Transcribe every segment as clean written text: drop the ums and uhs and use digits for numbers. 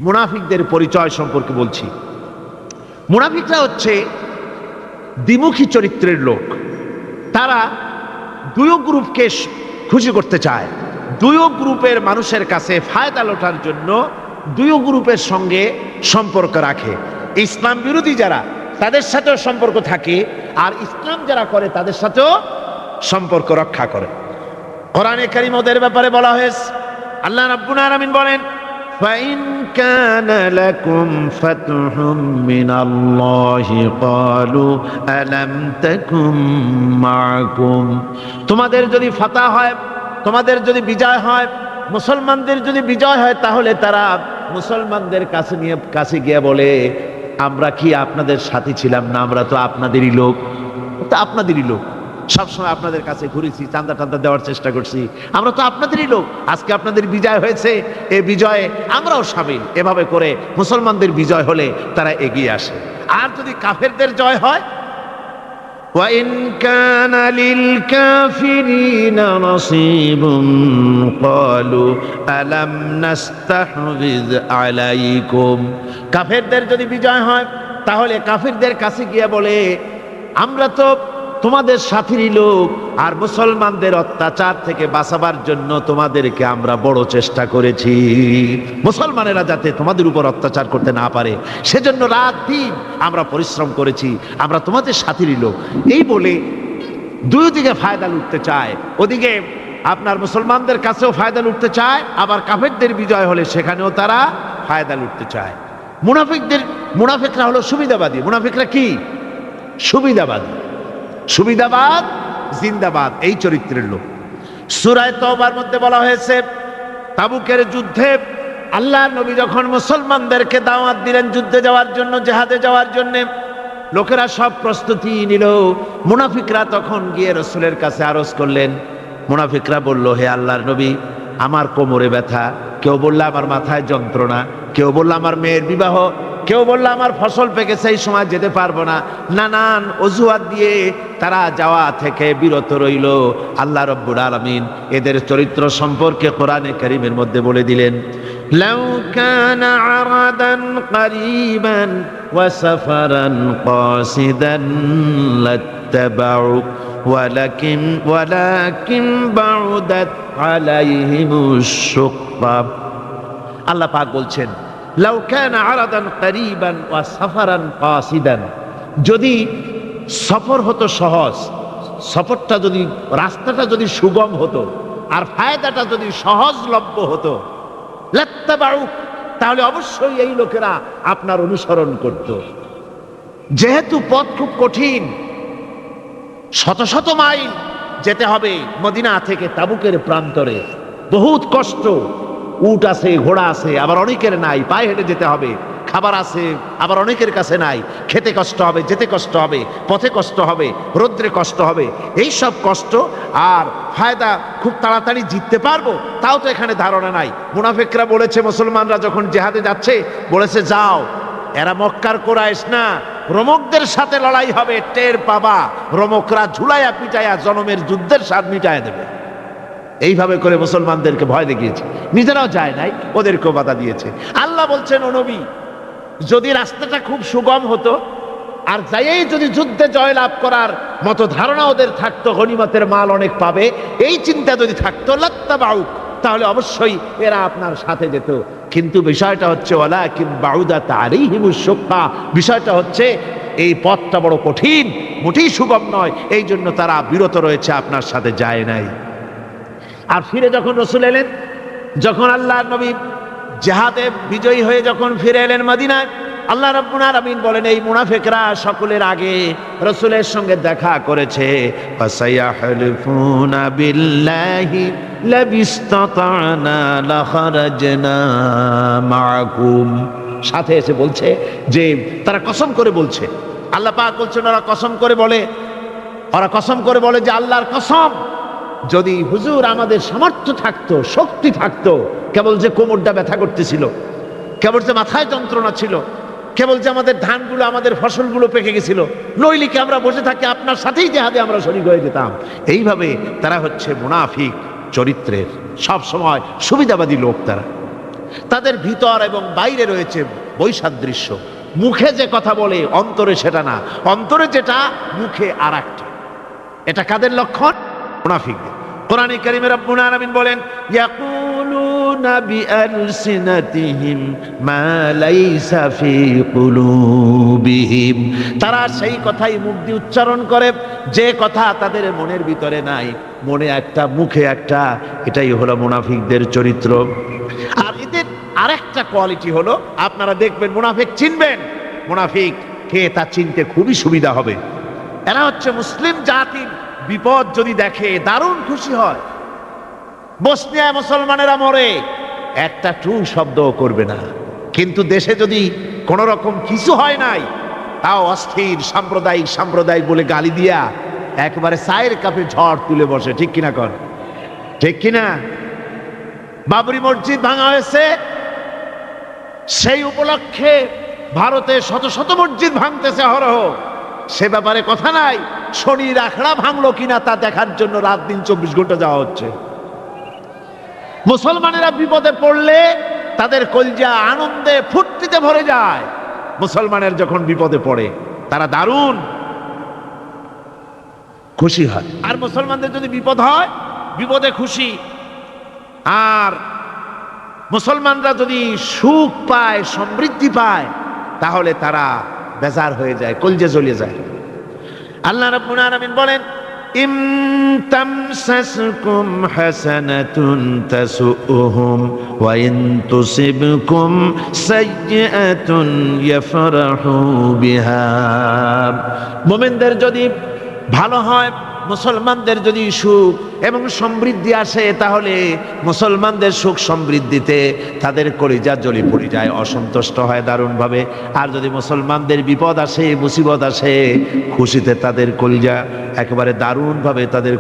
মুনাফিকদের পরিচয় সম্পর্কে বলছি। মুনাফিকরা হচ্ছে দ্বিমুখী চরিত্রের লোক। তারা দুই গ্রুপকে খুশি করতে চায়, দুই গ্রুপের মানুষের কাছে ফায়দা লোটার জন্য দুই গ্রুপের সঙ্গে সম্পর্ক রাখে। ইসলাম বিরোধী যারা তাদের সাথেও সম্পর্ক থাকে, আর ইসলাম যারা করে তাদের সাথেও সম্পর্ক রক্ষা করে। কোরআনে কারীম ওদের ব্যাপারে বলা হয়েছে, আল্লাহ রাব্বুল আলামিন বলেন, فَإِنْ كَانَ لَكُمْ فَتْحٌ مِّنَ اللَّهِ قَالُوا أَلَمْ تَكُنْ مَعَكُمْ। তোমাদের যদি ফাতহ হয়, তোমাদের যদি বিজয় হয়, মুসলমানদের যদি বিজয় হয়, তাহলে তারা মুসলমানদের কাছে গিয়ে বলে, আমরা কি আপনাদের সাথী ছিলাম না? আমরা তো আপনাদেরই লোক, তো আপনাদেরই লোক, সবসময় আপনাদের কাছে ঘুরেছি, চান্দা টান্দা দেওয়ার চেষ্টা করছি, আমরা তো আপনাদেরই লোক, আজকে আপনাদের বিজয় হয়েছে, এই বিজয়ে আমরাও শামিল। এভাবে করে মুসলমানদের বিজয় হলে তারা এগিয়ে আসে। আর যদি কাফেরদের জয় হয়, وَإِنْ كَانَ لِلْكَافِرِينَ نَصِيبٌ قَالُوا أَلَمْ نَسْتَحْوِذْ عَلَيْكُمْ। কাফেরদের যদি বিজয় হয়, তাহলে কাফেরদের কাছে গিয়ে বলে, আমরা তো তোমাদের সাথীরই লোক, আর মুসলমানদের অত্যাচার থেকে বাঁচাবার জন্য তোমাদেরকে আমরা বড় চেষ্টা করেছি, মুসলমানেরা যাতে তোমাদের উপর অত্যাচার করতে না পারে, সেজন্য রাত দিন আমরা পরিশ্রম করেছি, আমরা তোমাদের সাথীরই লোক। এই বলে দুই দিকে ফায়দা লুটতে চায়। ওদিকে আপনার মুসলমানদের কাছেও ফায়দা লুটতে চায়, আবার কাফেরদের বিজয় হলে সেখানেও তারা ফায়দা লুটতে চায়। মুনাফিকরা হলো সুবিধাবাদী। মুনাফিকরা কি? সুবিধাবাদী, সুবিধাবাদ জিন্দাবাদ, এই চরিত্রের লোক। সূরা তাওবার মধ্যে বলা হয়েছে, তাবুকের যুদ্ধে আল্লাহর নবী যখন মুসলমানদেরকে দাওয়াত দিলেন যুদ্ধে যাওয়ার জন্য, জিহাদে যাওয়ার জন্য, লোকেরা সব প্রস্তুতি নিল। মুনাফিকরা তখন গিয়ে রাসূলের কাছে আরজ করলেন। মুনাফিকরা বলল, হে আল্লাহর নবী, আমার কোমরে ব্যথা, কেউ বলল আমার মাথায় যন্ত্রণা, কেউ বলল আমার মেয়ের বিবাহ, কেউ বললো আমার ফসল পেকেছে, এই সময় যেতে পারবো না। নানান অজুহাত দিয়ে তারা যাওয়া থেকে বিরত রইল। আল্লাহ রাব্বুল আলামিন এদের চরিত্র সম্পর্কে কোরআনে কারীমের মধ্যে বলে দিলেন, লাউ কানা আরাদান করিবান ওয়া সাফারান কাসিদান লাত্তাবাউক ওয়ালাকিন বাউদাত আলাইহিমুশ শুক্কা। আল্লাহ পাক বলছেন, লাউ কানা আরাদান করিবান ওয়া সাফারান কাসিদান, যদি সফর হতো সহজ, সফরটা যদি, রাস্তাটা যদি সুগম হতো, আর ফায়দাটা যদি সহজলভ্য হতো, লাত্তাবাউক, তাহলে অবশ্যই এই লোকেরা আপনার অনুসরণ করত। যেহেতু পথ খুব কঠিন, শত শত মাইল যেতে হবে মদিনা থেকে তাবুকের প্রান্তরে, বহুত কষ্ট, উট আছে, ঘোড়া আছে, আবার অনেকের নাই, পায়ে হেঁটে যেতে হবে, খাবার আছে, আবার অনেকের কাছে নাই, খেতে কষ্ট হবে, যেতে কষ্ট হবে, পথে কষ্ট হবে, রৌদ্রে কষ্ট হবে, এই সব কষ্ট। আর ফায়দা খুব তাড়াতাড়ি জিততে পারবো, তাও তো এখানে ধারণা নাই। মুনাফিকরা বলেছে, মুসলমানরা যখন জিহাদে যাচ্ছে, বলেছে যাও, এরা মক্কার কুরাইশ না, রোমকদের সাথে লড়াই হবে, টের পাবা, রোমকরা ঝুলাইয়া পিটাইয়া জনমের যুদ্ধের স্বাদ মিটাইয়া দেবে। এইভাবে করে মুসলমানদেরকে ভয় দেখিয়েছে, নিজেরাও যায় নাই, ওদেরকেও বাধা দিয়েছে। আল্লাহ বলছেন, ও নবী, যদি রাস্তাটা খুব সুগম হতো, আর যাইয়েই যদি যুদ্ধে জয়লাভ করার মতো ধারণা ওদের থাকতো, গনিমতের মাল অনেক পাবে, এই চিন্তা যদি থাকতো, লাত্তাবাউক, তাহলে অবশ্যই এরা আপনার সাথে যেত। কিন্তু বিষয়টা হচ্ছে, ওয়ালাকিন বাউদাত আলাইহিমুশ শুক্কা, বিষয়টা হচ্ছে এই পথটা বড় কঠিন, মোটেই সুগম নয়, এই জন্য তারা বিরত রয়েছে, আপনার সাথে যায় নাই। আর ফিরে যখন রাসূল এলেন, যখন আল্লাহর নবী জিহাদে বিজয়ী হয়ে যখন ফিরে এলেন মদিনায়, আল্লাহ রাব্বুল আলামিন বলেন, এই মুনাফিকরা সকলের আগে রাসূলের সঙ্গে দেখা করেছে। ফাসায়াহলিফুনা বিল্লাহি লাবিস্তাতানা লাখারাজনা মাআকুম, সাথে এসে বলছে যে, তারা কসম করে বলছে, আল্লাহ পাক বলছেন, ওরা কসম করে বলে যে আল্লাহর কসম, যদি হুজুর আমাদের সামর্থ্য থাকতো, শক্তি থাকতো, কেবল যে কোমরটা ব্যথা করতেছিল, কেবল যে মাথায় যন্ত্রণা ছিল, কেবল যে আমাদের ধানগুলো, আমাদের ফসলগুলো পেকে গেছিল, নইলে কি আমরা বসে থাকি, আপনার সাথেই জিহাদে আমরা শরীক হয়ে যেতাম। এইভাবে তারা হচ্ছে মুনাফিক চরিত্রের, সব সময় সুবিধাবাদী লোক তারা। তাদের ভিতর এবং বাইরে রয়েছে বৈসাদৃশ্য। মুখে যে কথা বলে অন্তরে সেটা না, অন্তরে যেটা মুখে আর একটা। এটা কাদের লক্ষণ? মুনাফিকদের। কোরআনে কারীমে রব্বুল আলামিন বলেন, ইয়াকুলুনা বিআলসিনাতিহিম মা লাইসা ফি কুলুবিহিম, তারা সেই কথাই মুখ দিয়ে উচ্চারণ করে যে কথা তাদের মনের ভিতরে নাই, মনে একটা মুখে একটা। এটাই হলো মুনাফিকদের চরিত্র। আর এদের আরেকটা কোয়ালিটি হলো, আপনারা দেখবেন মুনাফিক চিনবেন, মুনাফিক কে তা চিনতে খুবই সুবিধা হবে। এরা হচ্ছে মুসলিম জাতির বিপদ যদি দেখে দারুণ খুশি হয়। বসনিয়ায় মুসলমানেরা মরে, একটা টু শব্দ করবে না, কিন্তু দেশে যদি কোন রকম কিছু হয় নাই, তাও অস্থির সাম্প্রদায়িক সাম্প্রদায়িক বলে গালি দিয়া একবারে চায়ের কাপে ঝড় তুলে বসে। ঠিক কিনা কর? ঠিক কিনা? বাবরি মসজিদ ভাঙা হয়েছে, সেই উপলক্ষে ভারতে শত শত মসজিদ ভাঙতেছে অহরহ, সে ব্যাপারে কথা নাই। শনির আখড়া ভাঙলো কিনা তা দেখার জন্য রাত দিন 24 ঘন্টা যাওয়া হচ্ছে। মুসলমানেরা বিপদে পড়লে তাদের কলজা আনন্দে ফুর্তিতে ভরে যায়। মুসলমানের যখন বিপদে পড়ে তারা দারুণ খুশি হয়। আর মুসলমানদের যদি বিপদ হয়, বিপদে খুশি। আর মুসলমানরা যদি সুখ পায়, সমৃদ্ধি পায়, তাহলে তারা বেজার হয়ে যায়, কলজে জ্বলে যায়। আল্লাহ রাব্বুল আলামিন বলেন, ইম তামসাসকুম হাসানাতুন তাসুউহুম ওয়া ইন তুসিবকুম সাইয়্যাতুন ইয়াফরাহু বিহা। মুমিনদের যদি ভালো হয়, মুসলমানদের যদি সুখ এবং সমৃদ্ধি আসে, তাহলে মুসলমানদের সুখ সমৃদ্ধিতে তাদের কলিজা জ্বলে পড়ে যায়, অসন্তুষ্ট হয় দারুণভাবে। আর যদি মুসলমানদের বিপদ আসে, মুসিবত আসে, খুশিতে তাদের কলিজা একেবারে দারুণভাবে তাদের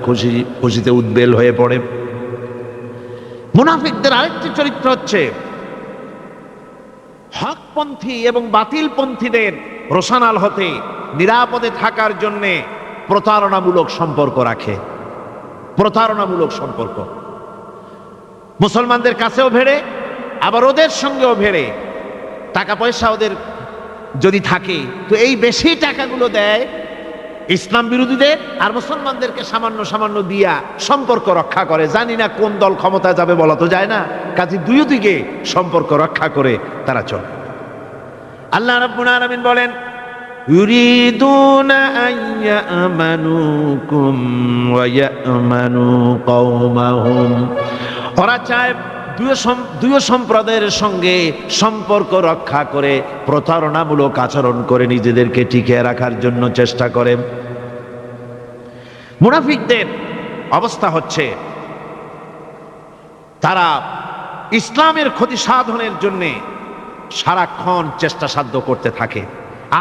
খুশিতে উদ্বেল হয়ে পড়ে। মুনাফিকদের আরেকটি চরিত্র হচ্ছে, হকপন্থী এবং বাতিলপন্থীদের রোশানাল হতে নিরাপদে থাকার জন্যে প্রতারণামূলক সম্পর্ক রাখে। প্রতারণামূলক সম্পর্ক মুসলমানদের কাছেও ভেড়ে, আবার ওদের সঙ্গেও ভেড়ে। টাকা পয়সা ওদের যদি থাকে, তো এই বেশি টাকাগুলো দেয় ইসলাম বিরোধীদের, আর মুসলমানদেরকে সামান্য সামান্য দিয়া সম্পর্ক রক্ষা করে। জানি না কোন দল ক্ষমতা যাবে, বলা তো যায় না, কাজে দুই দিকে সম্পর্ক রক্ষা করে তারা চলে। আল্লাহ রাব্বুল আলামিন বলেন, ইউরিদুনা আইয়ামানুকুম ওয়া ইয়ামানু কওমাহুম, ওরা চায় দুই সম্প্রদায়ের সঙ্গে সম্পর্ক রক্ষা করে প্রতারণামূলক আচরণ করে নিজেদেরকে টিকিয়ে রাখার জন্য চেষ্টা করে। মুনাফিকদের অবস্থা হচ্ছে, তারা ইসলামের ক্ষতি সাধনের জন্য সারাক্ষণ চেষ্টা সাধ্য করতে থাকে।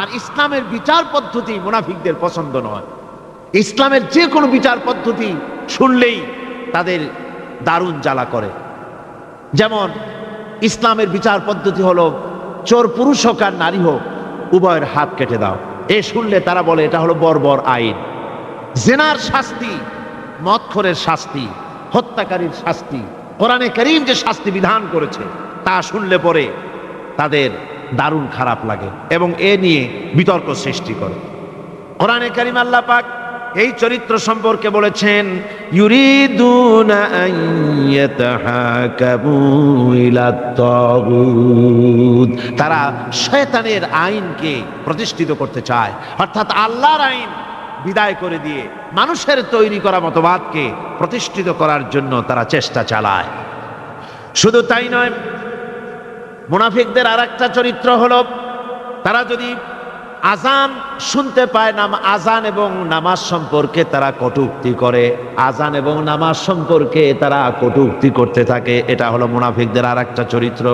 আর ইসলামের বিচার পদ্ধতি মুনাফিকদের পছন্দ নয়। ইসলামের যে কোনো বিচার পদ্ধতি শুনলেই তাদের দারুণ জ্বালা করে। যেমন ইসলামের বিচার পদ্ধতি হলো, চোর পুরুষ হোক আর নারী হোক, উভয়ের হাত কেটে দাও। এ শুনলে তারা বলে এটা হলো বর্বর আইন। জেনার শাস্তি, মদখোরের শাস্তি, হত্যাকারীর শাস্তি, কোরআনে কারীম যে শাস্তি বিধান করেছে তা শুনলে পরে তাদের দারুণ খারাপ লাগে এবং এ নিয়ে বিতর্ক সৃষ্টি করে। কোরআনে কারীম আল্লাহ পাক এই চরিত্র সম্পর্কে বলেছেন, ইউরিদুনা আন ইয়াতাহাকামু ইলাত তাগুত, তারা শয়তানের আইনকে প্রতিষ্ঠিত করতে চায়, অর্থাৎ আল্লাহর আইন বিদায় করে দিয়ে মানুষের তৈরি করা মতবাদকে প্রতিষ্ঠিত করার জন্য তারা চেষ্টা চালায়। শুধু তাই নয়, মুনাফিকদের আরেকটা চরিত্র হলো, তারা যদি আজান শুনতে পায়, আজান এবং নামাজ সম্পর্কে তারা কটূক্তি করে। আজান এবং নামাজ সম্পর্কে তারা কটূক্তি করতে থাকে। এটা হলো মুনাফিকদের আরেকটা চরিত্র।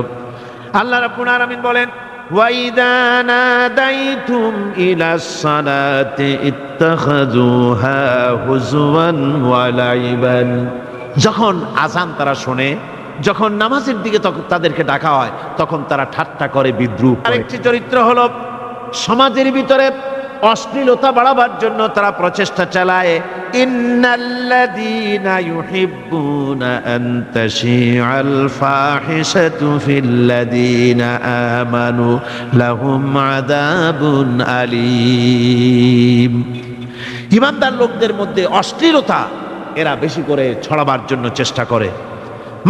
আল্লাহ রাব্বুল আলামিন বলেন, ওয়াইদা নাদাইতুম ইলাস সালাতি ইত্তাখাযুহা হুজওয়ান ওয়া লাইবান, যখন আজান তারা শোনে, যখন নামাজের দিকে তখন তাদেরকে ডাকা হয়, তখন তারা ঠাট্টা করে, বিদ্রুপ করে। আরেকটি চরিত্র হলো, সমাজের ভিতরে অশ্লীলতা বাড়াবার জন্য তারা প্রচেষ্টা চালায়। ইন্নাল্লাযীনা ইউহিব্বুনা আন তাশিআল ফাহিশাতু ফিল্লাযীনা আমানু লাহুম আযাবুন আলীম। ঈমানদার লোকদের মধ্যে অশ্লীলতা এরা বেশি করে ছড়াবার জন্য চেষ্টা করে,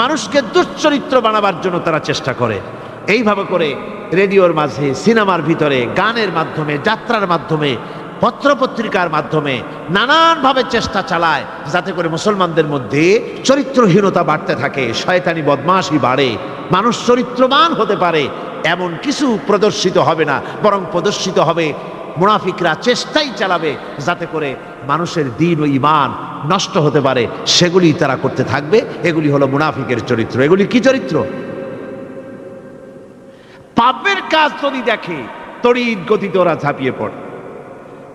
মানুষকে দুশ্চরিত্র বানাবার জন্য তারা চেষ্টা করে। এইভাবে করে রেডিওর মাঝে, সিনেমার ভিতরে, গানের মাধ্যমে, যাত্রার মাধ্যমে, পত্রপত্রিকার মাধ্যমে নানানভাবে চেষ্টা চালায় যাতে করে মুসলমানদের মধ্যে চরিত্রহীনতা বাড়তে থাকে, শয়তানি বদমাশি বাড়ে, মানুষ চরিত্রবান হতে পারে এমন কিছু প্রদর্শিত হবে না, বরং প্রদর্শিত হবে মুনাফিকরা চেষ্টাই চালাবে যাতে করে মানুষের দ্বীন ও ঈমান নষ্ট হতে পারে, সেগুলি তারা করতে থাকবে। এগুলি হলো মুনাফিকের চরিত্র। এগুলি কি চরিত্র? পাপের কাজ যদি দেখে তড়িৎ গতিতে ওরা ঝাঁপিয়ে পড়ে।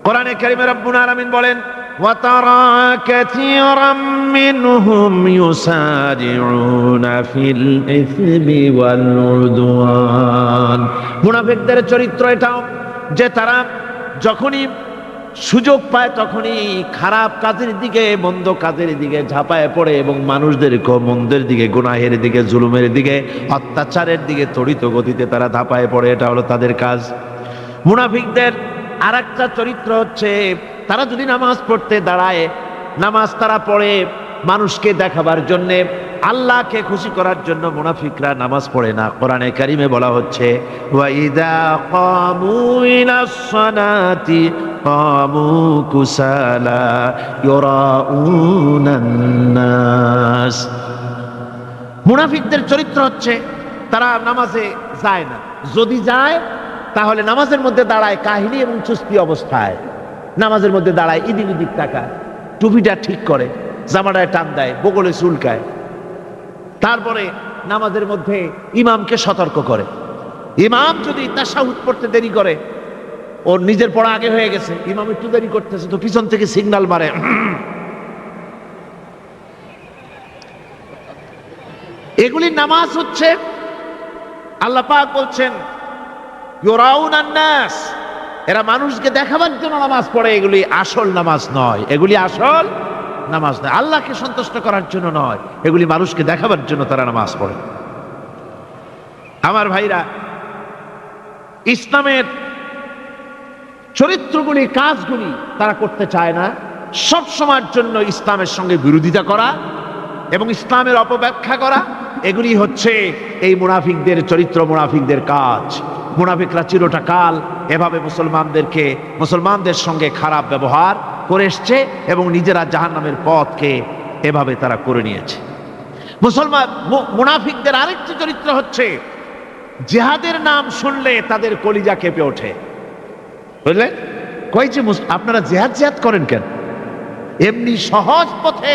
কোরআনে কারিমে রব্বুল আলামিন বলেন, ওয়াতারা কাসীরাম মিনহুম ইউসারিউনা ফিল ইসমি ওয়াল উদওয়ান। মুনাফিকদের চরিত্র এটাও যে তারা যখনই সুযোগ পায় তখনই খারাপ কাজের দিকে, মন্দ কাজের দিকে ঝাঁপায় পড়ে এবং মানুষদেরকে মন্দের দিকে, গুনাহের দিকে, জুলুমের দিকে, অত্যাচারের দিকে তড়িৎ গতিতে তারা ঝাঁপায় পড়ে। এটা হলো তাদের কাজ। মুনাফিকদের আরেকটা চরিত্র হচ্ছে তারা যদি নামাজ পড়তে দাঁড়ায়, নামাজ তারা পড়ে মানুষকে দেখাবার জন্যে, আল্লাহকে খুশি করার জন্য মুনাফিকরা নামাজ পড়ে না। কোরআনে কারিমে বলা হচ্ছে, ওয়াইদা কামু ইলাস সালাতি কামু কুসালা ইউরাউনান নাস। মুনাফিকদের চরিত্র হচ্ছে তারা নামাজে যায় না, যদি যায় তাহলে নামাজের মধ্যে দাঁড়ায় কাহিনী এবং চুস্তি অবস্থায়, নামাজের মধ্যে দাঁড়ায় ইদিক উদিক তাকায়, টুপিটা ঠিক করে, জামাটায় টান দেয়, বগলে চুলকায়, তারপরে নামাজের মধ্যে ইমামকে সতর্ক করে। ইমাম যদি তাশাহুদ পড়তে দেরি করে, ওর নিজের পড়া আগে হয়ে গেছে, ইমাম একটু দেরি করতেছে, তো পিছন থেকে সিগন্যাল মারে। এগুলি নামাজ হচ্ছে, আল্লাহ পাক বলছেন ইউরাউনান নাস, এরা মানুষকে দেখাবার জন্য নামাজ পড়ে, এগুলি আসল নামাজ নয়, এগুলি আসল নামাজ নয়, আল্লাহকে সন্তুষ্ট করার জন্য নয়, এগুলি মানুষকে দেখাবার জন্য তারা নামাজ পড়ে। আমার ভাইরা, ইসলামের চরিত্রগুলি, কাজগুলি তারা করতে চায় না। সব সময়ের জন্য ইসলামের সঙ্গে বিরোধিতা করা এবং ইসলামের অপব্যাখ্যা করা, এগুলি হচ্ছে এই মুনাফিকদের চরিত্র, মুনাফিকদের কাজ। মুনাফিকরা চিরটা কাল এভাবে মুসলমানদের সঙ্গে খারাপ ব্যবহার করে এসছে এবং নিজেরা জাহান্নামের পথকে এভাবে তারা করে নিয়েছে। মুনাফিকদের আরেকটি চরিত্র হচ্ছে জিহাদের নাম শুনলে তাদের কলিজা কেঁপে ওঠে। বুঝলেন? কই যে আপনারা জিহাদ করেন কেন? এমনি সহজ পথে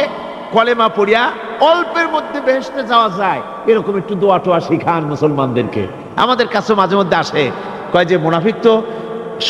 কলেমা পড়িয়া অল্পের মধ্যে বেহেশতে যাওয়া যায়, এরকম একটু দোয়া টোয়া শিখান মুসলমানদেরকে। আমাদের কাছে মাঝে মধ্যে আসে, কয় যে মুনাফিক তো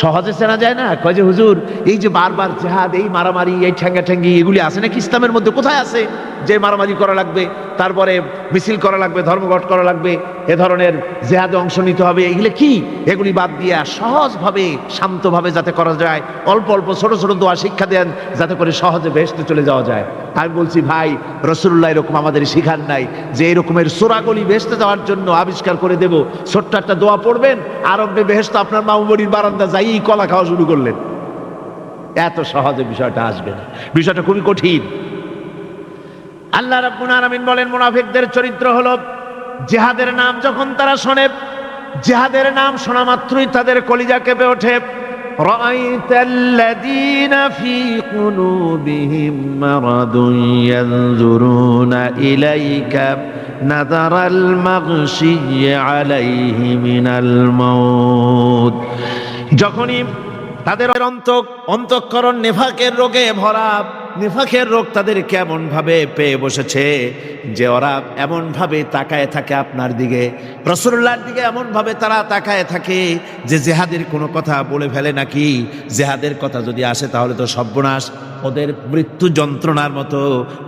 সহজে চেনা যায় না, কয় যে হুজুর এই যে বারবার জেহাদ, এই মারামারি, এই ঠ্যাঙ্গি এগুলি আছে নাকি ইসলামের মধ্যে? কোথায় আছে যে মারামারি করা লাগবে, তারপরে মিছিল করা লাগবে, ধর্মঘট করা লাগবে, এ ধরনের জেহাদে অংশ নিতে হবে? এগুলি কি? এগুলি বাদ দিয়া সহজভাবে, শান্তভাবে যাতে করা যায়, অল্প অল্প ছোট ছোট দোয়া শিক্ষা দেন যাতে করে সহজে বেহেশতে চলে যাওয়া যায়। আমি বলছি ভাই, রাসূলুল্লাহ এরকম আমাদের শিখান নাই যে এরকমের সূরাগুলি বেহেশতে যাওয়ার জন্য আবিষ্কার করে দেব, ছোট্ট একটা দোয়া পড়বেন আর আপনি বেহেশতে আপনার মামুবাড়ির বারান্দা যাই কলা খাওয়া শুরু করলেন। এত সহজে বিষয়টা আসবে না, বিষয়টা খুবই কঠিন। আল্লাহ রাব্বুল আলামিন বলেন, মুনাফিকদের চরিত্র হলো জিহাদের নাম যখন তারা শোনে, জিহাদের নাম শোনা মাত্রই তাদের কলিজা কেঁপে ওঠে। রাআইতাল্লাযীনা ফী কুলুবিহিম মারাদুন ইয়ানজুরুনা ইলাইকা নাযারাল মাগশিয়্যি আলাইহি মিনাল মাউত। যখনই তাদের অন্তঃকরণ নেফাকের রোগে ভরা, নিফাকের রোগ তাদের কেমন ভাবে পেয়ে বসেছে যে ওরা এমন ভাবে তাকায় থাকে আপনার দিকে, রাসূলুল্লাহর দিকে এমন ভাবে তারা তাকায় থাকে যে জেহাদের কোনো কথা বলে ফেলে নাকি। জেহাদের কথা যদি আসে তাহলে তো সর্বনাশ। ওদের মৃত্যু যন্ত্রণার মতো,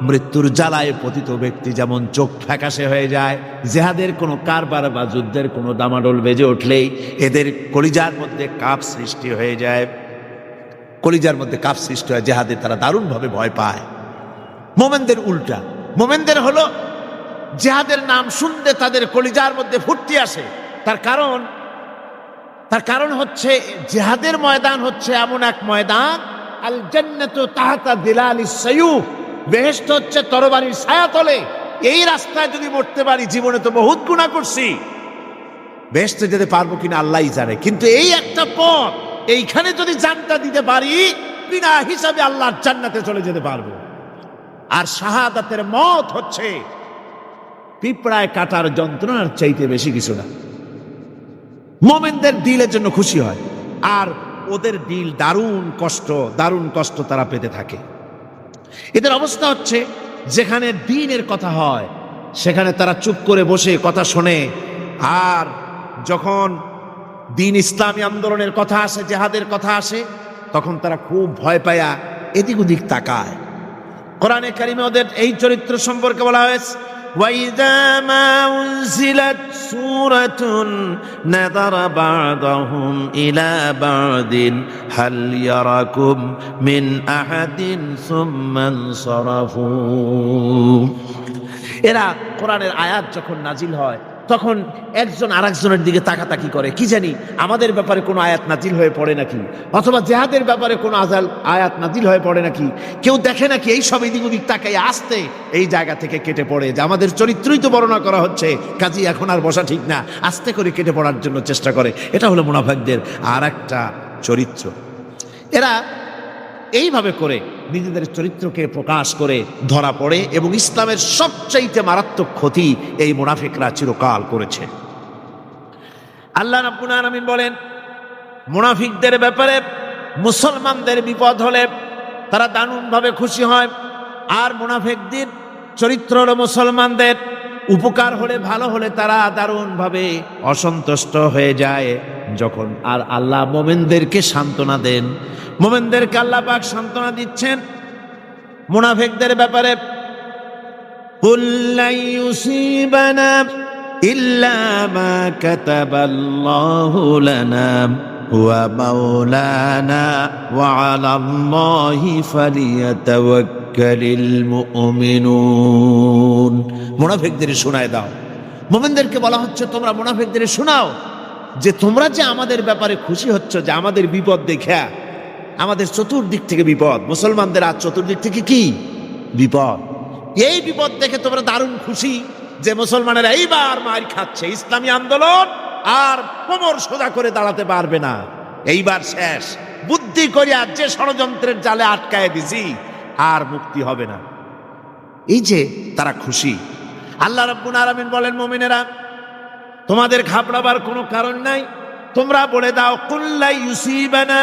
মৃত্যুর জ্বালায় পতিত ব্যক্তি যেমন চোখ ফ্যাকাশে হয়ে যায়, জেহাদের কোনো কারবার বা যুদ্ধের কোনো দামাডোল বেজে উঠলেই এদের কলিজার মধ্যে কাঁপ সৃষ্টি হয়ে যায়। কলিজার মধ্যে কাফ সৃষ্টি হয়, জেহাদে তারা দারুণভাবে ভয় পায়। মোমেনদের উল্টা, মোমেনদের হলো জেহাদের নাম শুনতে তাদের কলিজার মধ্যে ফুর্তি আসে। তার কারণ হচ্ছে জেহাদের ময়দান হচ্ছে এমন এক ময়দান, আল জান্নাতু তাহতা দিলালিস সায়ুফ, বেহেশত হচ্ছে তরবারির ছায়াতলে। এই রাস্তায় যদি মরতে পারি, জীবনে তো বহুত গুনাহ করছি, বেহেশতে যেতে পারবো কিনা আল্লাহই জানে, কিন্তু এই একটা পথ, এইখানে যদি জানটা দিতে পারি, বিনা হিসাবে আল্লাহর জান্নাতে চলে যেতে পারবো। আর শাহাদাতের মত হচ্ছে পিঁপড়ায় কাটার যন্ত্রণার চাইতে বেশি কিছু না। মোমেনদের দিলের জন্য খুশি হয়, আর ওদের দিল দারুণ কষ্ট তারা পেতে থাকে। এদের অবস্থা হচ্ছে যেখানে দ্বীনের কথা হয় সেখানে তারা চুপ করে বসে কথা শোনে, আর যখন দ্বীন ইসলামী আন্দোলনের কথা আসে, জেহাদের কথা আসে, তখন তারা খুব ভয় পায়া এদিক ওদিক তাকায়। কোরআনে কারিমে ওদের এই চরিত্র সম্পর্কে বলা হয়েছে, وَإِذَا مَا أُنزِلَتْ سُورَةٌ نَظَرَ بَعْضُهُمْ إِلَى بَعْضٍ هَلْ يَرَاكُمْ مِنْ أَحَدٍ ثُمَّ انصَرَفُوا। এরা কোরআনের আয়াত যখন নাজিল হয় তখন একজন আরেকজনের দিকে তাকাতাকি করে, কি জানি আমাদের ব্যাপারে কোনো আয়াত নাজিল হয়ে পড়ে নাকি, অথবা জেহাদের ব্যাপারে কোনো আয়াত নাজিল হয়ে পড়ে নাকি। কেউ দেখে নাকি এই সব এদিক ওদিক তাকাই আসতে এই জায়গা থেকে কেটে পড়ে, যে আমাদের চরিত্রই তো বর্ণনা করা হচ্ছে, কাজী এখন আর বসা ঠিক না, আস্তে করে কেটে পড়ার জন্য চেষ্টা করে। এটা হলো মুনাফিকদের আর একটা চরিত্র। এরা এইভাবে করে নিজেদের চরিত্রকে প্রকাশ করে ধরা পড়ে, এবং ইসলামের সবচাইতে মারাত্মক ক্ষতি এই মুনাফিকরা চিরকাল করেছে। আল্লাহ রাব্বুল আলামিন বলেন, মুনাফিকদের ব্যাপারে মুসলমানদের বিপদ হলে তারা দারুণভাবে খুশি হয়, আর মুনাফিকদের চরিত্র হলো মুসলমানদের উপকার হলে, ভালো হলে তারা দারুণভাবে অসন্তুষ্ট হয়ে যায়। যখন আর আল্লাহ মোমেনদেরকে সান্ত্বনা দেন, মোমেনদেরকে আল্লাহ পাক সান্ত্বনা দিচ্ছেন মুনাফিকদের ব্যাপারে, কুল লা ইউসিবানা ইল্লা মা কাতাবাল্লাহু লানা ওয়া মাওলানা ওয়া আলাল্লাহি ফালিয়াতাওয়াক্কালিল মুমিনুন। মুনাফিকদের শোনায় দাও। মুমিনদেরকে বলা হচ্ছে তোমরা মুনাফিকদের শোনাও যে তোমরা যে আমাদের ব্যাপারে খুশি হচ্ছ, যে আমাদের বিপদ দেখা, আমাদের চতুর্দিক থেকে বিপদ, মুসলমানদের আজ চতুর্দিক থেকে কি বিপদ, এই বিপদ দেখে তোমরা দারুণ খুশি যে মুসলমানেরা এইবার মার খাচ্ছে, ইসলামী আন্দোলন আর কোমর সোজা করে দাঁড়াতে পারবে না, এইবার শেষ, বুদ্ধি করিয়া যে ষড়যন্ত্রের জালে আটকায় দিছি আর মুক্তি হবে না। এই যে তারা খুশি। আল্লাহ রাব্বুল আলামিন বলেন, মুমিনেরা তোমাদের ঘাবড়াবার কোনো কারণ নাই, তোমরা বলে দাও কুল লা ইউসিবানা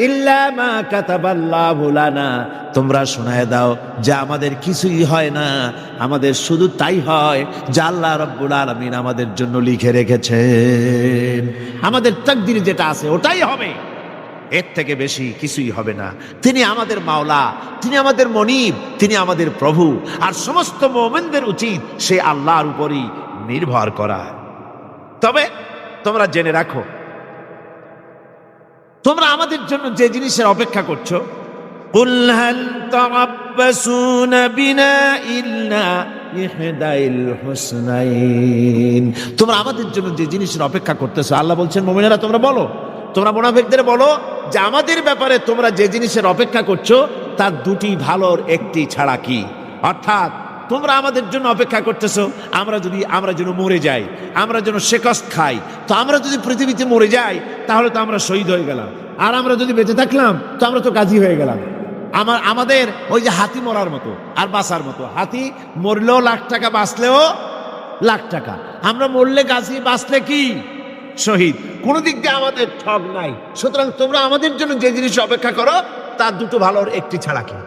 ইল্লা মা কাতাবাল্লাহু লানা, তোমরা শোনায় দাও যে আমাদের কিছুই হয় না, আমাদের শুধু তাই হয় যা আল্লাহ রাব্বুল আলামিন আমাদের জন্য লিখে রেখেছেন। আমাদের তাকদীরে যেটা আছে ওটাই হবে, এর থেকে বেশি কিছুই হবে না। তিনি আমাদের মাওলা, তিনি আমাদের মনিব, তিনি আমাদের প্রভু, আর সমস্ত মুমিনদের উচিত সে আল্লাহর উপরই নির্ভর করা। তবে তোমরা জেনে রাখো, তোমরা আমাদের জন্য যে জিনিসের অপেক্ষা করছো, কুল হাল তারাব্বাসুনা বিনা ইল্লা ইহদাইল হুসনাইন, তোমরা আমাদের জন্য যে জিনিসের অপেক্ষা করতেছো, আল্লাহ বলছেন মুমিনেরা তোমরা বলো, তোমরা মুনাফিকদের বলো যে আমাদের ব্যাপারে তোমরা যে জিনিসের অপেক্ষা করছো তার দুটি ভালোর একটি ছাড়া কি, অর্থাৎ তোমরা আমাদের জন্য অপেক্ষা করতেছো আমরা যেন মরে যাই, আমরা যেন শেকস্ত খাই। তো আমরা যদি পৃথিবীতে মরে যাই তাহলে তো আমরা শহীদ হয়ে গেলাম, আর আমরা যদি বেঁচে থাকলাম তো আমরা তো গাজী হয়ে গেলাম। আমাদের ওই যে হাতি মরার মতো আর বাঁচার মতো, হাতি মরলেও লাখ টাকা, বাঁচলেও লাখ টাকা, আমরা মরলে গাজী, বাঁচলে কি শহীদ, কোন দিক দিয়ে আমাদের ঠগ নাই। সুতরাং তোমরা আমাদের জন্য যে জিনিস অপেক্ষা করো তার দুটো ভালোর একটি ছাড়া কি।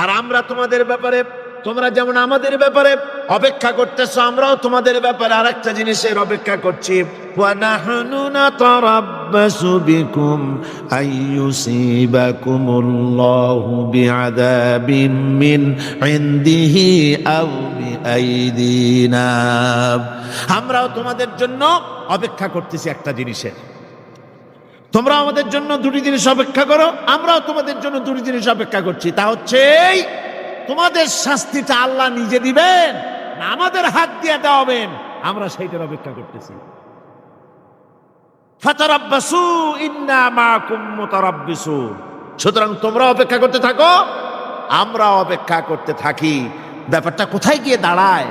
আর আমরা তোমাদের ব্যাপারে, তোমরা যেমন আমাদের ব্যাপারে অপেক্ষা করতেছো, আমরাও তোমাদের ব্যাপারে আরেকটা জিনিসের অপেক্ষা করছি, ওয়া নাহনু নাতারাব্বাসু বিকুম আইয়ুসিবাকুমুল্লাহু বিআযাবিম মিন ইনদিহি আও বিআইদিনা, আমরাও তোমাদের জন্য অপেক্ষা করতেছি একটা জিনিসের, তোমরা আমাদের জন্য দুটি জিনিস অপেক্ষা করো, আমরাও তোমাদের জন্য দুটি জিনিস অপেক্ষা করছি। তা হচ্ছে এই, তোমাদের শাস্তিটা আল্লাহ নিজে দিবেন না আমাদের হাত দিয়ে দেওয়াবেন, আমরা সেইটার অপেক্ষা করতেছি। ফাতারাব্বাসু ইন্না মাআকুম মুতারাব্বিসুন। সুতরাং তোমরা অপেক্ষা করতে থাকো, আমরা অপেক্ষা করতে থাকি। ব্যাপারটা কোথায় গিয়ে দাঁড়ায়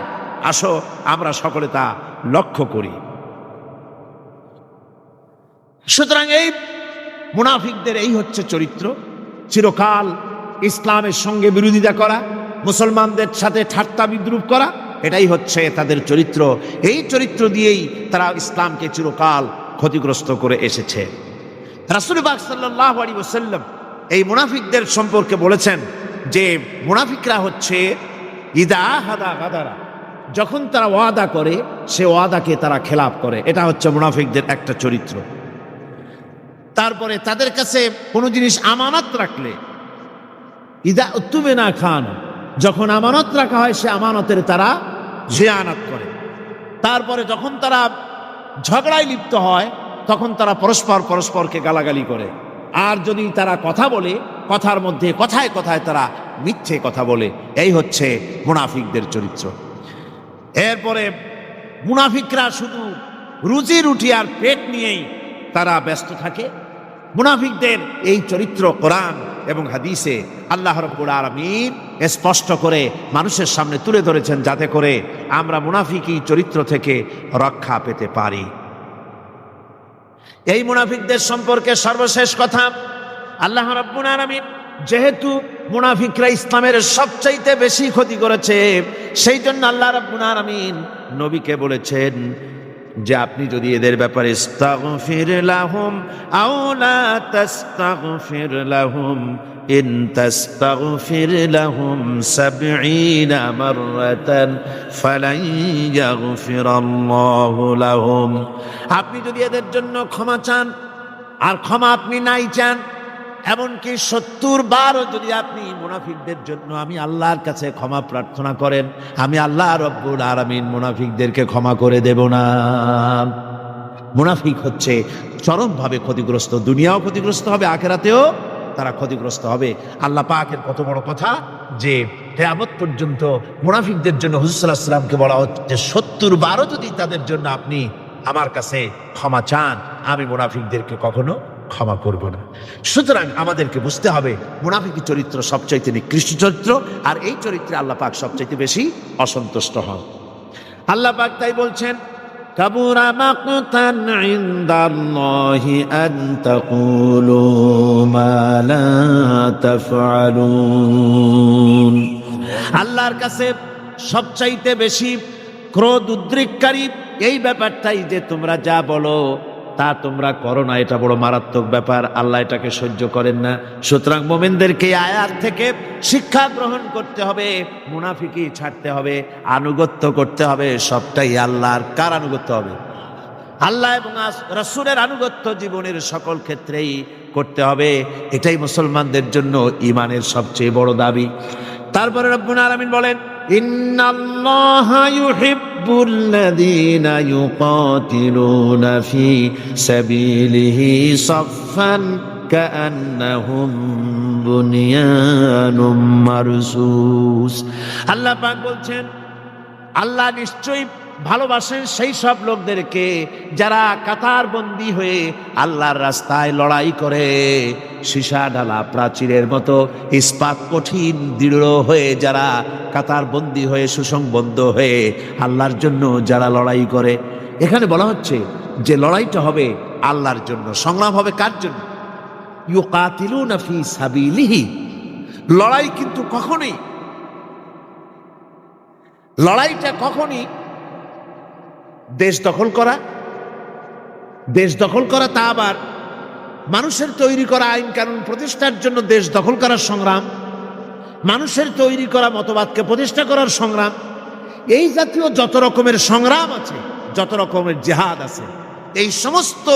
আসো আমরা সকলে তা লক্ষ্য করি। সুতরাং এই মুনাফিকদের এই হচ্ছে চরিত্র, চিরকাল ইসলামের সঙ্গে বিরোধিতা করা, মুসলমানদের সাথে ঠাট্টা বিদ্রুপ করা, এটাই হচ্ছে তাদের চরিত্র। এই চরিত্র দিয়েই তারা ইসলামকে চিরকাল ক্ষতিগ্রস্ত করে এসেছে। রাসূল পাক সাল্লাল্লাহু আলাইহি ওয়াসাল্লাম এই মুনাফিকদের সম্পর্কে বলেছেন যে মুনাফিকরা হচ্ছে ইদা হাদা গাদারা, যখন তারা ওয়াদা করে সে ওয়াদাকে তারা খেলাপ করে, এটা হচ্ছে মুনাফিকদের একটা চরিত্র। তারপরে তাদের কাছে কোনো জিনিস আমানত রাখলে ইদা উতুমিনা খান, যখন আমানত রাখা হয় সে আমানতের তারা জিয়ানাত করে। তারপরে যখন তারা ঝগড়ায় লিপ্ত হয় তখন তারা পরস্পরকে গালাগালি করে। আর যদি তারা কথা বলে, কথার মধ্যে কথায় কথায় তারা মিথ্যে কথা বলে। এই হচ্ছে মুনাফিকদের চরিত্র। এরপরে মুনাফিকরা শুধু রুজি রুটি আর পেট নিয়েই তারা ব্যস্ত থাকে। মুনাফিকদের এই চরিত্র কোরআন এবং হাদিসে আল্লাহ রাব্বুল আলামিন স্পষ্ট করে মানুষের সামনে তুলে ধরেছেন, যাতে করে আমরা মুনাফিকি চরিত্র থেকে রক্ষা পেতে পারি। এই মুনাফিকদের সম্পর্কে সর্বশেষ কথা, আল্লাহ রাব্বুল আলামিন যেহেতু মুনাফিকরা ইসলামের সবচাইতে বেশি ক্ষতি করেছে, সেই জন্য আল্লাহ রাব্বুল আলামিন নবীকে বলেছেন যে আপনি যদি এদের ব্যাপারে ইস্তাগফির লাহুম আও লা তাস্তাগফির লাহুম ইন তাস্তাগফির লাহুম ৭০ মাররাতান ফালান ইয়াগফিরাল্লাহু লাহুম, আপনি যদি এদের জন্য ক্ষমা চান, আর ক্ষমা আপনি নাই চান, এমনকি ৭০ বারও যদি আপনি মুনাফিকদের জন্য আমি আল্লাহর কাছে ক্ষমা প্রার্থনা করেন, আমি আল্লাহ রব্বুল আলামিন মুনাফিকদেরকে ক্ষমা করে দেব না। মুনাফিক হচ্ছে চরমভাবে ক্ষতিগ্রস্ত, দুনিয়াও ক্ষতিগ্রস্ত হবে, আখিরাতেও তারা ক্ষতিগ্রস্ত হবে। আল্লাহ পাকের কত বড় কথা যে কিয়ামত পর্যন্ত মুনাফিকদের জন্য হুজুর সাল্লাল্লাহু আলাইহি ওয়াসাল্লামকে বলা হচ্ছে যে ৭০ বারও যদি তাদের জন্য আপনি আমার কাছে ক্ষমা চান, আমি মুনাফিকদেরকে কখনো ক্ষমা করব না। সুতরাং আমাদেরকে বুঝতে হবে মুনাফিকি চরিত্র সবচাইতে নিকৃষ্ট চরিত্র, আর এই চরিত্রে আল্লাহ পাক সবচাইতে বেশি অসন্তুষ্ট হন। আল্লাহ পাক তাই বলছেন, কাবুরা মাকতান ইনদাল্লাহি আন তাকুলু মা লা তাফআলুন, আল্লাহর কাছে সবচাইতে বেশি ক্রোধ উদ্রেককারী এই ব্যাপারটাই যে তোমরা যা বলো তা তোমরা করো না, এটা বড় মারাত্মক ব্যাপার, আল্লাহ এটাকে সহ্য করেন না। সুতরাং মুমিনদেরকে আয়াত থেকে শিক্ষা গ্রহণ করতে হবে, মুনাফিকি ছাড়তে হবে, আনুগত্য করতে হবে, সবটাই আল্লাহর। কার আনুগত্য হবে? আল্লাহ এবং রাসূলের আনুগত্য জীবনের সকল ক্ষেত্রেই করতে হবে। এটাই মুসলমানদের জন্য ঈমানের সবচেয়ে বড় দাবি। তারপরে রব্বুল আলামিন বলেন, ইন্নাল্লাহা ইউহিব্বুল্লাযীনা ইউকাতিলুনা ফি সাবিলিহি সাফফান কাআন্নাহুম বুনিয়ানুম মারসুস। আল্লাহ পাক বলছেন, আল্লাহ নিশ্চয়ই ভালোবাসেন সেই সব লোকদেরকে যারা কাতারবন্দি হয়ে আল্লাহর রাস্তায় লড়াই করে, সীসা ঢালা প্রাচীরের মতো ইস্পাত কঠিন দৃঢ় হয়ে যারা কাতারবন্দি হয়ে সুসংবদ্ধ হয়ে আল্লাহর জন্য যারা লড়াই করে। এখানে বলা হচ্ছে যে লড়াইটা হবে আল্লাহর জন্য, সংগ্রাম হবে কার জন্য? ইউকাতিলুনা ফি সাবিলিহি। লড়াই কিন্তু লড়াইটা কখনই দেশ দখল করা, তা আবার মানুষের তৈরি করা আইন কানুন প্রতিষ্ঠার জন্য দেশ দখল করার সংগ্রাম, মানুষের তৈরি করা মতবাদকে প্রতিষ্ঠা করার সংগ্রাম, এই জাতীয় যত রকমের সংগ্রাম আছে, যত রকমের জিহাদ আছে, এই সমস্ত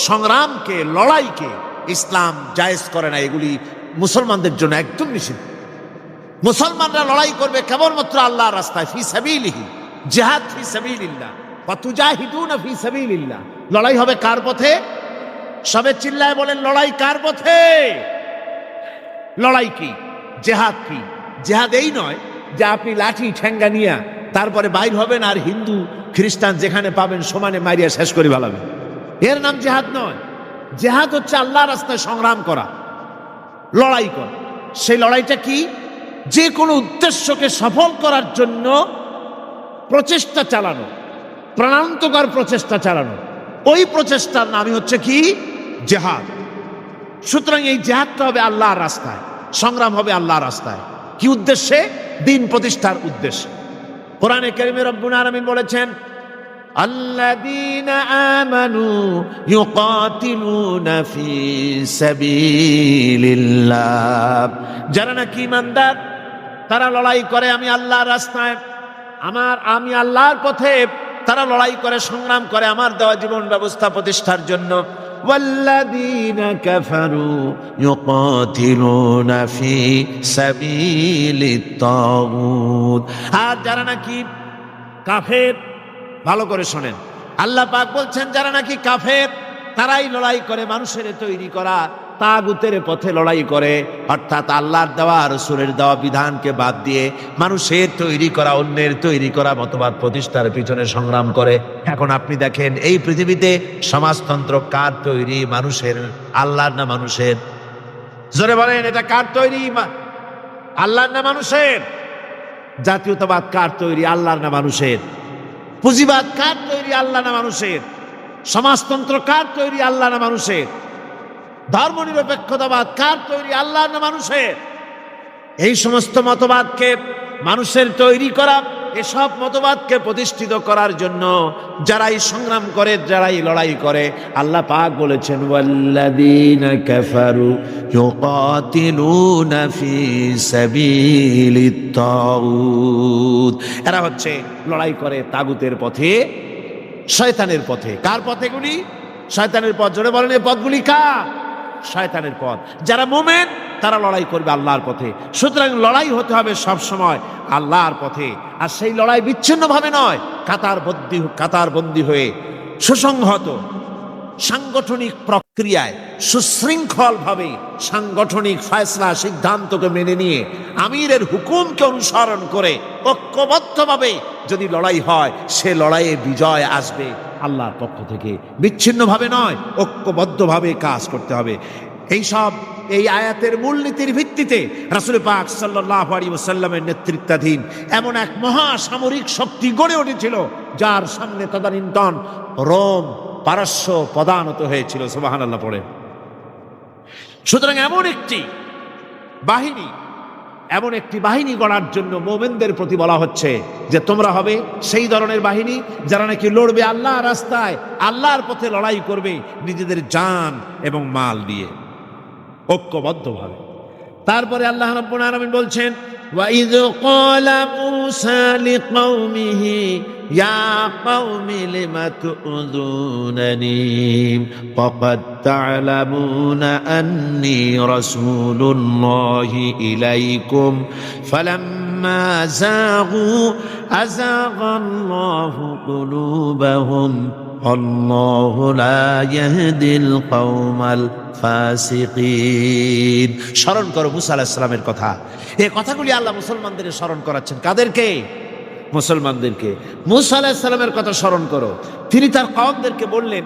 সংগ্রামকে, লড়াইকে ইসলাম জায়েজ করে না। এগুলি মুসলমানদের জন্য একদম নিষিদ্ধ। মুসলমানরা লড়াই করবে কেবলমাত্র আল্লাহর রাস্তায়, ফি সাবিলিহি, জিহাদ ফি সাবিলিল্লাহ, ওয়া তুজাহিদুনা ফি সাবিলিল্লাহ। লড়াই হবে কার পথে? সবে চিল্লায় বলেন লড়াই কার পথে? লড়াই কি? জেহাদ কি? জেহাদ এই নয় যে আপনি লাঠি ঠেঙ্গা নিয়ে তারপরে বাইর হবেন আর হিন্দু খ্রিস্টান যেখানে পাবেন সমানে মারিয়া শেষ করে ফেলাবেন। এর নাম জেহাদ নয়। জেহাদ হচ্ছে আল্লাহর রাস্তায় সংগ্রাম করা, লড়াই করা। সেই লড়াইটা কি? যে কোনো উদ্দেশ্যকে সফল করার জন্য প্রচেষ্টা চালানো, প্রাণান্তকর প্রচেষ্টা চালানো, ওই প্রচেষ্টার নামই হচ্ছে কি? জেহাদ। সুতরাং এই জেহাদটা হবে আল্লাহর রাস্তায়, সংগ্রাম হবে আল্লাহর রাস্তায়। কি উদ্দেশ্যে? দিন প্রতিষ্ঠার উদ্দেশ্যে। কোরআনে কারীমে রব্বুল আলামিন বলেছেন, আল্লাযীনা আমানু ইউকাতিলুনা ফি সাবিলিল্লাহ, যারা নাকি ঈমানদার তারা লড়াই করে আমি আল্লাহর রাস্তায়, আমি আল্লাহর পথে তারা লড়াই করে, সংগ্রাম করে আমার দেওয়া জীবন ব্যবস্থা প্রতিষ্ঠার জন্য। ওয়াল্লাযীনা কাফারু ইউকাতিলুনা ফি সাবিলিত তাগুত, আর যারা নাকি কাফের, ভালো করে শোনেন, আল্লাহ পাক বলছেন যারা নাকি কাফের তারাই লড়াই করে মানুষের তৈরি করা তাগুতের পথে লড়াই করে, অর্থাৎ আল্লাহর দেওয়া রাসূলের দেওয়া বিধানকে বাদ দিয়ে মানুষের তৈরি করা, অন্যের তৈরি করা মতবাদ প্রতিষ্ঠার পিছনে সংগ্রাম করে। এখন আপনি দেখেন এই পৃথিবীতে সমাজতন্ত্র কার তৈরি? মানুষের। আল্লাহর না মানুষের? জোরে বলেন, এটা কার তৈরি? আল্লাহর না মানুষের? জাতীয়তাবাদ কার তৈরি? আল্লাহর না মানুষের? পুঁজিবাদ কার তৈরি? আল্লাহ না মানুষের? সমাজতন্ত্র কার তৈরি? আল্লাহ না মানুষের? ধর্মনিরপেক্ষতাবাদ কার তৈরি? আল্লাহ না মানুষের? এই সমস্ত মতবাদকে মানুষের তৈরি করা, এসব মতবাদকে প্রতিষ্ঠিত করার জন্য যারাই সংগ্রাম করে, যারাই লড়াই করে, আল্লাহ পাক বলেছেন ওয়াল্লাযীনা কাফারু ইউকাতিলুনা ফি সাবিলিত তাগুত, এরা হচ্ছে লড়াই করে তাগুতের পথে, শয়তানের পথে। কার পথেগুলি? শয়তানের পথ। জোরে বলেন, এই পথগুলি কার? শয়তানের পথ। যারা মুমিন তারা লড়াই করবে আল্লাহর পথে। সুতরাং লড়াই হতে হবে সব সময় আল্লাহর পথে, আর সেই লড়াই বিচ্ছিন্নভাবে নয়, কাতারবন্দি হয়ে সুসংহত সাংগঠনিক প্রক্রিয়ায় সুশৃঙ্খলভাবে সাংগঠনিক ফয়সলা সিদ্ধান্তকে মেনে নিয়ে আমিরের হুকুমকে অনুসরণ করে ঐক্যবদ্ধভাবে যদি লড়াই হয়, সে লড়াইয়ে বিজয় আসবে আল্লাহর পক্ষ থেকে। বিচ্ছিন্নভাবে নয়, ঐক্যবদ্ধভাবে কাজ করতে হবে। এই আয়াতের মূলনীতির ভিত্তিতে রাসূল পাক সাল্লাল্লাহু আলাইহি ওয়াসাল্লামের নেতৃত্বাধীন এমন এক মহাসামরিক শক্তি গড়ে উঠেছিল যার সামনে তদানীন্তন রোম, পারস্য পদানত হয়েছিল। সুবহানাল্লাহ পড়ে। সুতরাং এমন একটি বাহিনী গড়ার জন্য মুমিনদের প্রতি বলা হচ্ছে যে তোমরা হবে সেই ধরনের বাহিনী যারা নাকি লড়বে আল্লাহর রাস্তায়, আল্লাহর পথে লড়াই করবে নিজেদের জান এবং মাল দিয়ে, ঐক্যবদ্ধভাবে। তারপরে আল্লাহ রাব্বুল আলামিন বলছেন وَإِذْ قَالَ مُوسَى لِقَوْمِهِ يَا قَوْمِ لِمَ تُؤْذُونَنِي وَقَدْ تَعْلَمُونَ أَنِّي رَسُولُ اللَّهِ إِلَيْكُمْ فَلَمَّا زَاغُوا أَزَاغَ اللَّهُ قُلُوبَهُمْ وَاللَّهُ لَا يَهْدِي الْقَوْمَ الْفَاسِقِينَ। স্মরণ করো মুসা আলাইহিস সালামের কথা। এই কথাগুলি আল্লাহ মুসলমানদের স্মরণ করাচ্ছেন। কাদেরকে? মুসলমানদেরকে। মুসা আলাইহিস সালামের কথা স্মরণ করো। তিনি তার কওমদেরকে বললেন,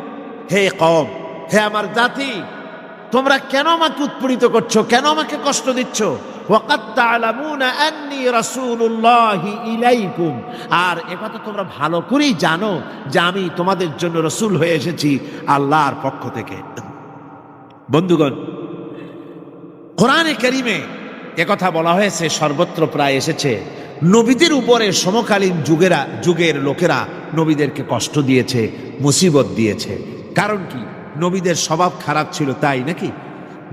হে কওম, হে আমার জাতি, তোমরা কেন আমাকে উৎপীড়িত করছো, কেন আমাকে কষ্ট দিচ্ছ? ওয়াকাদ তা'লামুনা আন্নী রাসূলুল্লাহি ইলাইকুম, আর একথা তোমরা ভালো করেই জানো যে আমি তোমাদের জন্য রাসূল হয়ে এসেছি আল্লাহর পক্ষ থেকে। বন্ধুগণ, কোরআনে কারীমে একথা বলা হয়েছে, সর্বত্র প্রায় এসেছে। নবীদের উপরে সমকালীন যুগের লোকেরা নবীদেরকে কষ্ট দিয়েছে, মুসিবত দিয়েছে। কারণ কি? নবীদের স্বভাব খারাপ ছিল, তাই নাকি?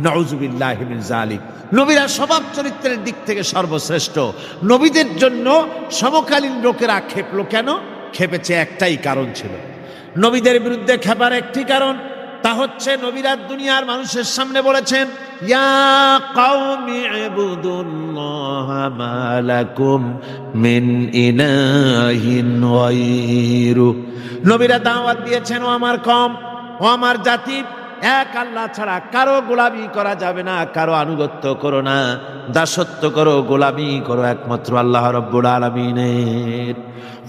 নাউযুবিল্লাহি মিন যালিক। নবীরা স্বভাব চরিত্রের দিক থেকে সর্বশ্রেষ্ঠ। নবীদের জন্য সমকালীন লোকেরা ক্ষেপলো কেন? ক্ষেপেছে একটাই কারণ ছিল। নবীদের বিরুদ্ধে ক্ষেপার একটি কারণ, তা হচ্ছে নবীরা দুনিয়ার মানুষের সামনে বলেছেন, ইয়া কওমি ইবুদুল্লাহা মা লাকুম মিন ইলাহিন গায়রু। নবীরা দাওয়াত দিয়েছেন, ও আমার কওম, ও আমার জাতি, এক আল্লাহ ছাড়া কারো গোলামি করা যাবে না, কারো আনুগত্য করো না, দাসত্ব করো, গোলামি করো একমাত্র আল্লাহ রাব্বুল আলামিনের।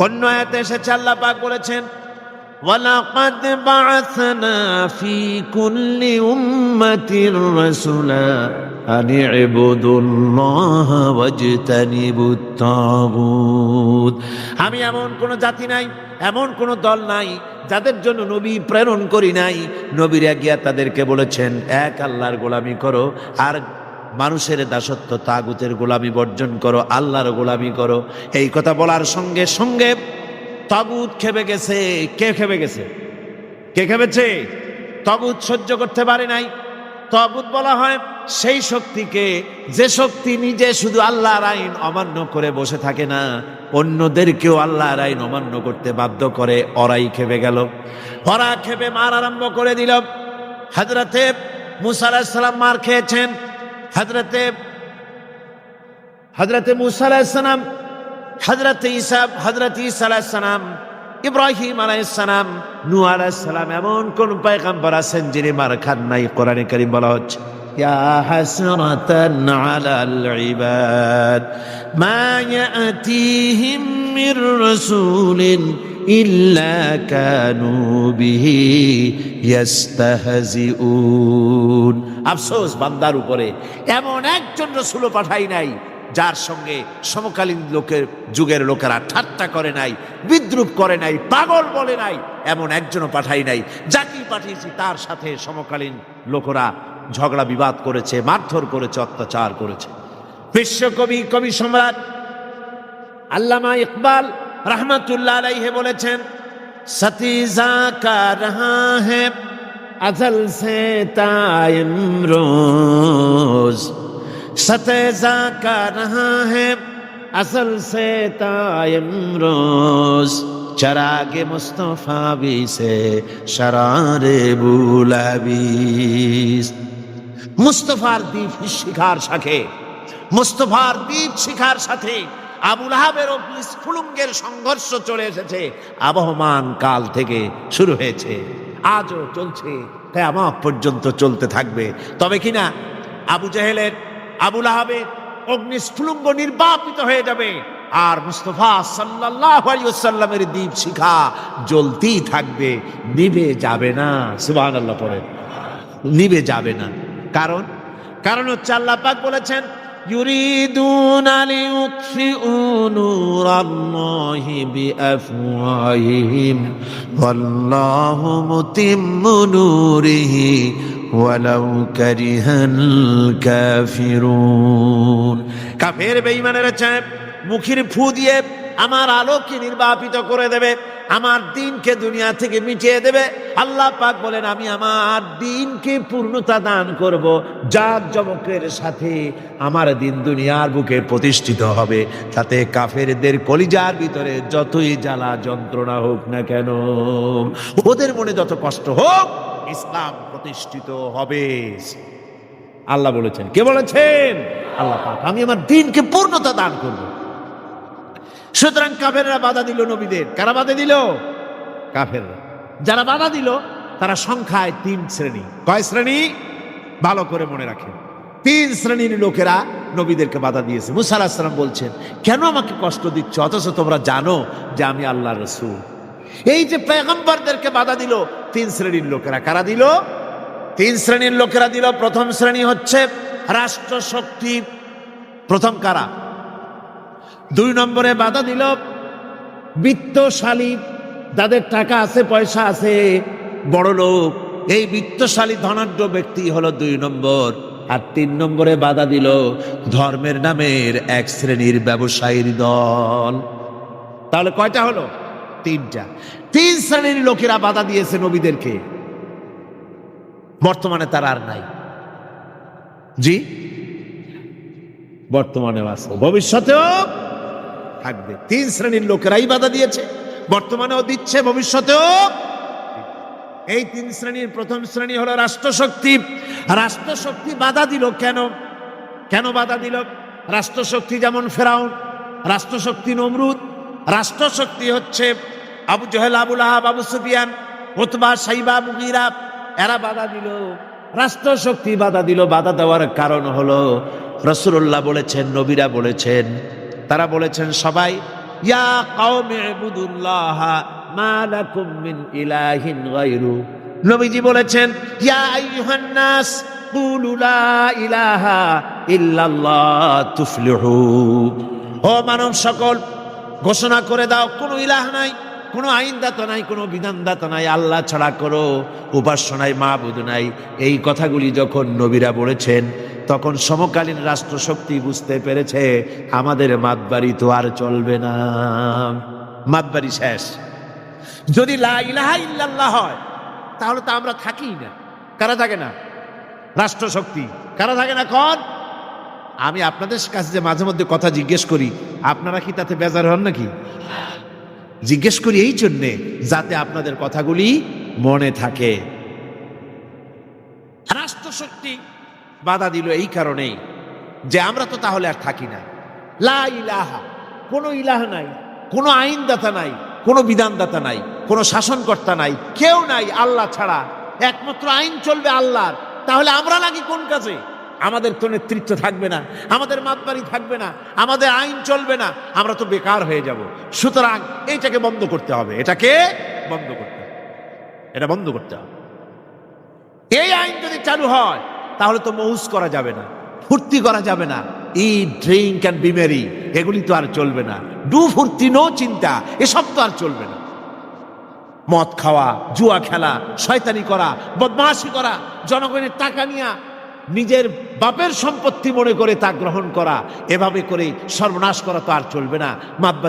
অন্য আয়াতে এসেছে আল্লাহ পাক বলেছেন, ওয়ালাকাদ বা'আসনা ফি কুল্লি উম্মাতির রাসূলা আন ইবুদুল্লাহা ওয়াজতানিবুত তাগুত। আমি এমন কোন জাতি নাই, এমন কোন দল নাই যাদের জন্য নবী প্রেরণ করি নাই। নবীরা গিয়া তাদেরকে বলেছেন এক আল্লাহর গোলামি করো, আর মানুষের দাসত্ব তাগুতের গোলামি বর্জন করো, আল্লাহর গোলামি করো। এই কথা বলার সঙ্গে সঙ্গে তাগুত খেপে গেছে। কে খেপে গেছে? কে খেপেছে? তাগুত সহ্য করতে পারে নাই। তাগুত বলা হয় সেই শক্তিকে যে শক্তি নিজে শুধু আল্লাহর আইন অমান্য করে বসে থাকে না, অন্যদেরকেও আল্লাহর আইন অমান্য করতে বাধ্য করে। ওরাই খেপে গেল, ওরা খেপে মার আরম্ভ করে দিল। হযরতে মুসা আলাইহিস সালাম মার খেয়েছেন, হযরতে মুসা আলাইহিস সালাম, হযরতে ঈসা আলাইহিস সালাম, ইব্রাহিম আলাইহিস সালাম, নূহ আলাইহিস সালাম, এমন কোন পয়গম্বর আছেন যিনি মার খান নাই? কোরআনে কারীম বলা হচ্ছে, ইয়া হাসরাতান আলাল ইবাদ মা ইয়াতিহিম মির রাসূলিন ইল্লা কানু বিহি ইস্তাহজিউন। আফসোস বান্দার উপরে, এমন একজন রাসূল পাঠাই নাই যার সঙ্গে সমকালীন যুগের লোকেরা ঠাট্টা করে নাই, বিদ্রুপ করে নাই, পাগল বলে নাই। এমন একজনও পাঠাই নাই। যাকে পাঠিয়েছি তার সাথে সমকালীন লোকেরা ঝগড়া বিবাদ করেছে, মারধর করেছে, অত্যাচার করেছে। বিশ্বকবি, কবি সম্রাট আল্লামা ইকবাল রহমতুল্লাহ আলাইহি বলেছেন, সতীজা কা রহা হ্যায় আজল সে তাইমরোজ, सतेजा का रहा है असल से तायमरोज, चरागे मुस्तफा भी से शरारे बुलाबीस। मुस्तफार दीप शिखार साथे, मुस्तफार दीप शिखार साथे আবু লাহাবের স্ফুলিঙ্গের সংঘর্ষ চলে এসেছে। আবহমান কাল থেকে শুরু হয়েছে, আজও চলছে, কিয়ামত পর্যন্ত চলতে থাকবে। তবে কিনা আবু জেহেলের, আবু লাহাবের অগ্নিস্ফুলিঙ্গ নির্বাপিত হয়ে যাবে, আর মুস্তাফা সাল্লাল্লাহু আলাইহি ওয়াসাল্লামের দীপ শিখা জ্বলতেই থাকবে, নিভে যাবে না। সুবহানাল্লাহ পড়ে, নিভে যাবে না। কারণ হচ্ছে আল্লাহ পাক বলেছেন, ইউরিদুনা লিইউতফিউ নূরাল্লাহি বিআফওয়াহিহিম ওয়াল্লাহু মুতিম্মু নূরিহি ওয়ালাউ কারিহাল কাফিরুন। কাফের বেঈমানেরা চায় মুখের ফু দিয়ে আমার আলোকে নির্বাপিত করে দেবে, আমার দ্বীনকে দুনিয়া থেকে মিটিয়ে দেবে। আল্লাহ পাক বলেন, আমি আমার দ্বীনকে পূর্ণতা দান করব, জাঁকজমকের সাথে আমার দ্বীন দুনিয়ার বুকে প্রতিষ্ঠিত হবে। তাতে কাফেরদের কলিজার ভিতরে যতই জ্বালা যন্ত্রণা হোক না কেন, ওদের মনে যত কষ্ট হোক, ইসলাম প্রতিষ্ঠিত হবে। আল্লাহ বলেছেন। কে বলেছেন? আল্লাহ পাক। আমি আমার দ্বীনকে পূর্ণতা দান করব। সুতরাং কাফেররা বাধা দিল নবীদের। কারা বাধা দিল? কাফেররা। যারা বাধা দিল তারা সংখ্যায় 3 শ্রেণী। কয় শ্রেণী? ভালো করে মনে রাখেন। 3 শ্রেণীর লোকেরা নবীদেরকে বাধা দিয়েছে। মুসা আলাইহিস সালাম বলছেন, কেন আমাকে কষ্ট দিচ্ছ অথচ তোমরা জানো যে আমি আল্লাহর রাসূল? এই যে পয়গম্বরদেরকে বাধা দিল 3 শ্রেণীর লোকেরা। কারা দিল? 3 শ্রেণীর লোকেরা দিল। প্রথম শ্রেণী হচ্ছে রাষ্ট্রশক্তি। প্রথম কারা? 2 নম্বরে বাধা দিল বিত্তশালী, যাদের টাকা আছে, পয়সা আছে, বড় লোক। এই বিত্তশালী ধনাঢ্য ব্যক্তি হলো 2 নম্বর। আর 3 নম্বরে বাধা দিল ধর্মের নামের 1 শ্রেণীর ব্যবসায়ীর দল। তাহলে কয়টা হলো? 3টা। 3 শ্রেণীর লোকেরা বাধা দিয়েছে নবীদেরকে। বর্তমানে তারা আর নাই। জি, বর্তমানে আছে, ভবিষ্যতেও থাকবে। 3 শ্রেণীর লোকেরাই বাধা দিয়েছে, বর্তমানেও দিচ্ছে, ভবিষ্যতেও। এই 3 শ্রেণীর প্রথম শ্রেণী হলো রাষ্ট্রশক্তি। রাষ্ট্রশক্তি বাধা দিল কেন? কেন বাধা দিল? রাষ্ট্রশক্তি যেমন ফেরাউন, রাষ্ট্রশক্তি নমরুদ, রাষ্ট্রশক্তি হচ্ছে আবু জেহেল, আবু লাহাব, আবু সুফিয়ান, উতবা, সাইবা, মুগীরা, এরা বাধা দিল, রাষ্ট্র শক্তি বাধা দিল। বাধা দেওয়ার কারণ হলো রাসূলুল্লাহ বলেছেন, নবীরা বলেছেন, তারা বলেছেন সবাই ইয়া কওমি ইবুদুল্লাহ মা লাকুম মিন ইলাহিন গায়রু। নবীজি বলেছেন ইয়া আইয়ুহান নাস কুলু লা ইলাহা ইল্লাল্লাহ তুফলিহু। ও মানব সকল, ঘোষণা করে দাও কোনো ইলাহ নাই, কোনো আইনদাতা নাই, কোনো বিধানদাতা নাই, আল্লাহ ছাড়া কোনো উপাস্য নাই, মাবুদ নাই। এই কথাগুলি যখন নবীরা বলেছেন, তখন সমকালীন রাষ্ট্রশক্তি বুঝতে পেরেছে আমাদের মাতবাড়ি তো আর চলবে না, মাতবাড়ি শেষ। যদি লা ইলাহা ইল্লাল্লাহ হয় তাহলে তো আমরা থাকি না। কারা থাকে না? রাষ্ট্রশক্তি। কারা থাকে না? কোন? আমি আপনাদের কাছে যে মাঝে মধ্যে কথা জিজ্ঞেস করি, আপনারা কি তাতে বেজার হন নাকি? জিজ্ঞেস করি এই জন্যে যাতে আপনাদের কথাগুলি মনে থাকে। রাষ্ট্রশক্তি বাধা দিল এই কারণেই যে আমরা তো তাহলে আর থাকি না। লা ইলাহা, কোনো ইলাহ নাই, কোনো আইনদাতা নাই, কোনো বিধানদাতা নাই, কোনো শাসনকর্তা নাই, কেউ নাই আল্লাহ ছাড়া। একমাত্র আইন চলবে আল্লাহর। তাহলে আমরা লাগি কোন কাজে? আমাদের তো নেতৃত্ব থাকবে না, আমাদের মাতবাড়ি থাকবে না, আমাদের আইন চলবে না, আমরা তো বেকার হয়ে যাব। সুতরাং এইটাকে বন্ধ করতে হবে, এটাকে বন্ধ করতে হবে, এটা বন্ধ করতে হবে। এই আইন যদি চালু হয় তাহলে তো মৌজ করা যাবে না, ফুর্তি করা যাবে না, ইট ড্রিঙ্ক অ্যান্ড বি মেরি, এগুলি তো আর চলবে না। ডু ফুর্তি নো চিন্তা, এসব তো আর চলবে না। মদ খাওয়া, জুয়া খেলা, শয়তানি করা, বদমাশি করা, জনগণের টাকা নিয়ে নিজের বাপের সম্পত্তি মনে করে তা গ্রহণ করা, এভাবে করে সর্বনাশ করা তো আর চলবে না। মাতবাড়ি